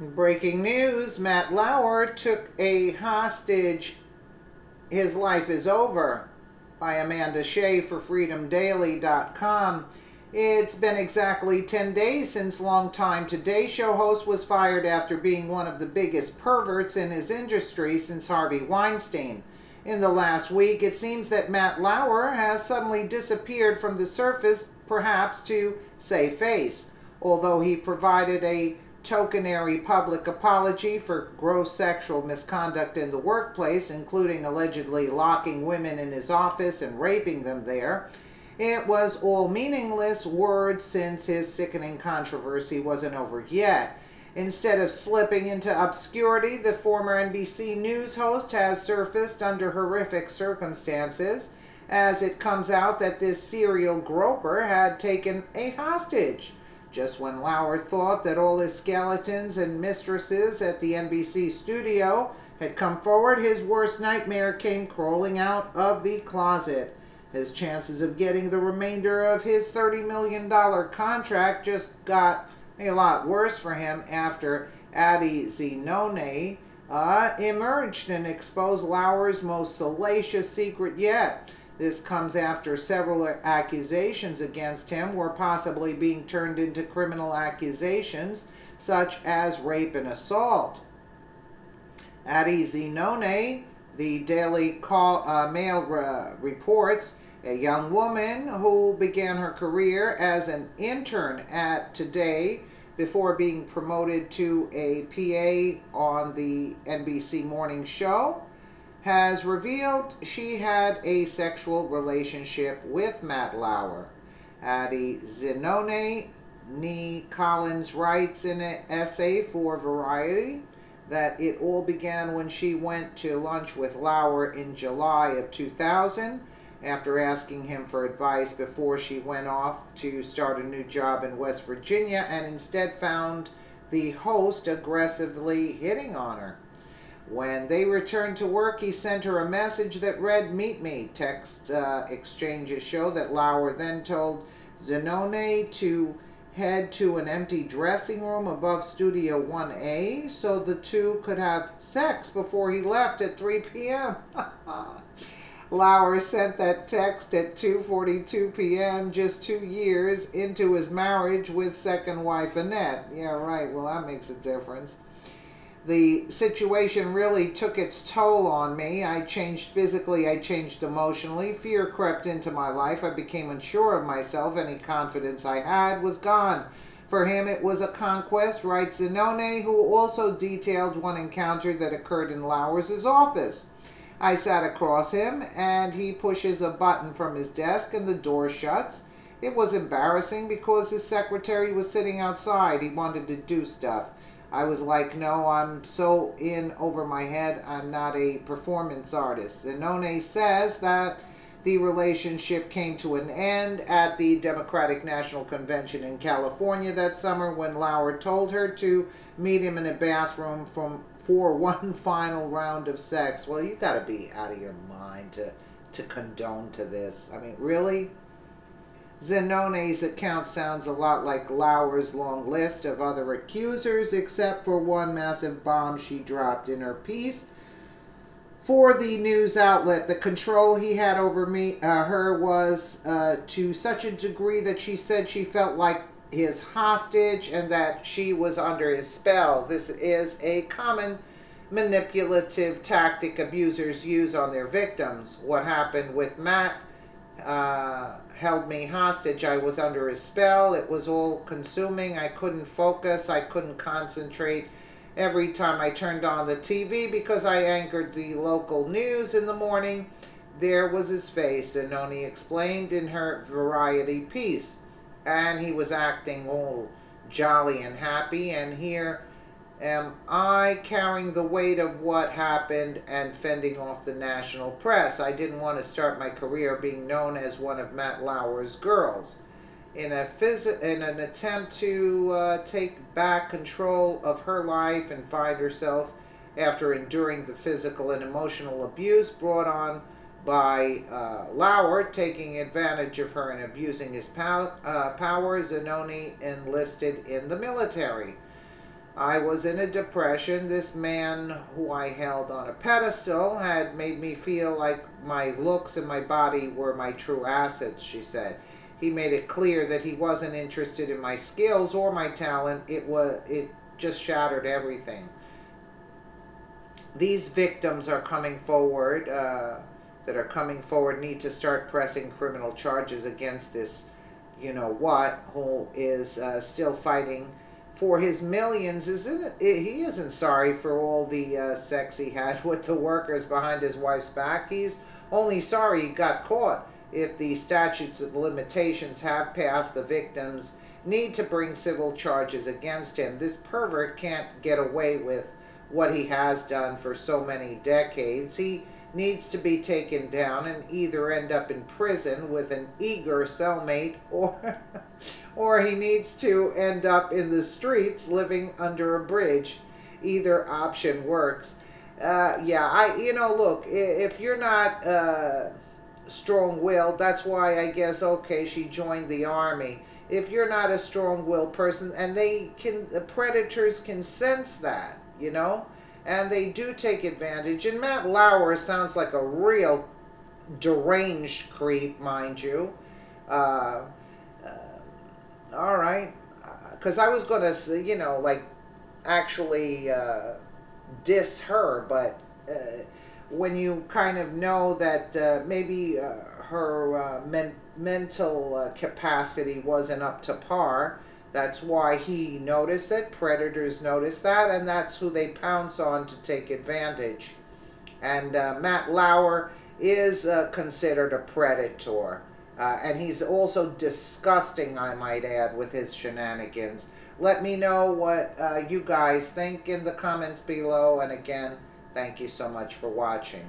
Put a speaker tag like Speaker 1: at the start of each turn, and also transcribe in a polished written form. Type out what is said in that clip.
Speaker 1: Breaking news, Matt Lauer took a hostage. His life is over, by Amanda Shea for freedomdaily.com. It's been exactly 10 days since longtime Today Show host was fired after being one of the biggest perverts in his industry since Harvey Weinstein. In the last week, it seems that Matt Lauer has suddenly disappeared from the surface, perhaps to save face, although he provided a tokenary public apology for gross sexual misconduct in the workplace, including allegedly locking women in his office and raping them there. It was all meaningless words since his sickening controversy wasn't over yet. Instead of slipping into obscurity, the former NBC News host has surfaced under horrific circumstances as it comes out that this serial groper had taken a hostage. Just when Lauer thought that all his skeletons and mistresses at the NBC studio had come forward, his worst nightmare came crawling out of the closet. His chances of getting the remainder of his $30 million contract just got a lot worse for him after Addie Zinone emerged and exposed Lauer's most salacious secret yet. This comes after several accusations against him were possibly being turned into criminal accusations, such as rape and assault. Addie Zinone, the Daily Mail reports, a young woman who began her career as an intern at Today before being promoted to a PA on the NBC morning show, has revealed she had a sexual relationship with Matt Lauer. Addie Zinone, Nee Collins, writes in an essay for Variety that it all began when she went to lunch with Lauer in July of 2000 after asking him for advice before she went off to start a new job in West Virginia and instead found the host aggressively hitting on her. When they returned to work, he sent her a message that read, "Meet me." Text exchanges show that Lauer then told Zinone to head to an empty dressing room above Studio 1A so the two could have sex before he left at 3 p.m. Lauer sent that text at 2:42 p.m., just 2 years into his marriage with second wife Annette. Yeah, right. Well, that makes a difference. The situation really took its toll on me. I changed physically, I changed emotionally. Fear crept into my life. I became unsure of myself. Any confidence I had was gone. For him, it was a conquest, writes Zinone, who also detailed one encounter that occurred in Lauer's office. I sat across him, and he pushes a button from his desk, and the door shuts. It was embarrassing because his secretary was sitting outside. He wanted to do stuff. I was like, no, I'm so in over my head, I'm not a performance artist. Zinone says that the relationship came to an end at the Democratic National Convention in California that summer when Lauer told her to meet him in a bathroom for one final round of sex. Well, you got to be out of your mind to condone to this. I mean, really? Zinone's account sounds a lot like Lauer's long list of other accusers, except for one massive bomb she dropped in her piece for the news outlet. The control he had over her was to such a degree that she said she felt like his hostage and that she was under his spell. This is a common manipulative tactic abusers use on their victims. What happened with Matt held me hostage. I was under his spell. It was all consuming. I couldn't focus. I couldn't concentrate every time I turned on the TV because I anchored the local news in the morning. There was his face, Zinone explained in her Variety piece. And he was acting all jolly and happy, and here am I carrying the weight of what happened and fending off the national press. I didn't want to start my career being known as one of Matt Lauer's girls. In an attempt to take back control of her life and find herself after enduring the physical and emotional abuse brought on by Lauer, taking advantage of her and abusing his power, Zinone enlisted in the military. I was in a depression. This man who I held on a pedestal had made me feel like my looks and my body were my true assets, she said. He made it clear that he wasn't interested in my skills or my talent. It just shattered everything. These victims are coming forward, need to start pressing criminal charges against this, who is still fighting for his millions. He isn't sorry for all the sex he had with the workers behind his wife's back. He's only sorry he got caught. If the statutes of limitations have passed, the victims need to bring civil charges against him. This pervert can't get away with what he has done for so many decades. He needs to be taken down and either end up in prison with an eager cellmate, or he needs to end up in the streets living under a bridge. Either option works. Look, if you're not strong-willed, that's why I guess, okay, she joined the army. If you're not a strong-willed person, and the predators can sense that, and they do take advantage. And Matt Lauer sounds like a real deranged creep, mind you. All right, because I was going to, actually diss her, but when you kind of know that maybe her mental capacity wasn't up to par, that's why he noticed it. Predators notice that, and that's who they pounce on to take advantage. And Matt Lauer is considered a predator. And he's also disgusting, I might add, with his shenanigans. Let me know what you guys think in the comments below. And again, thank you so much for watching.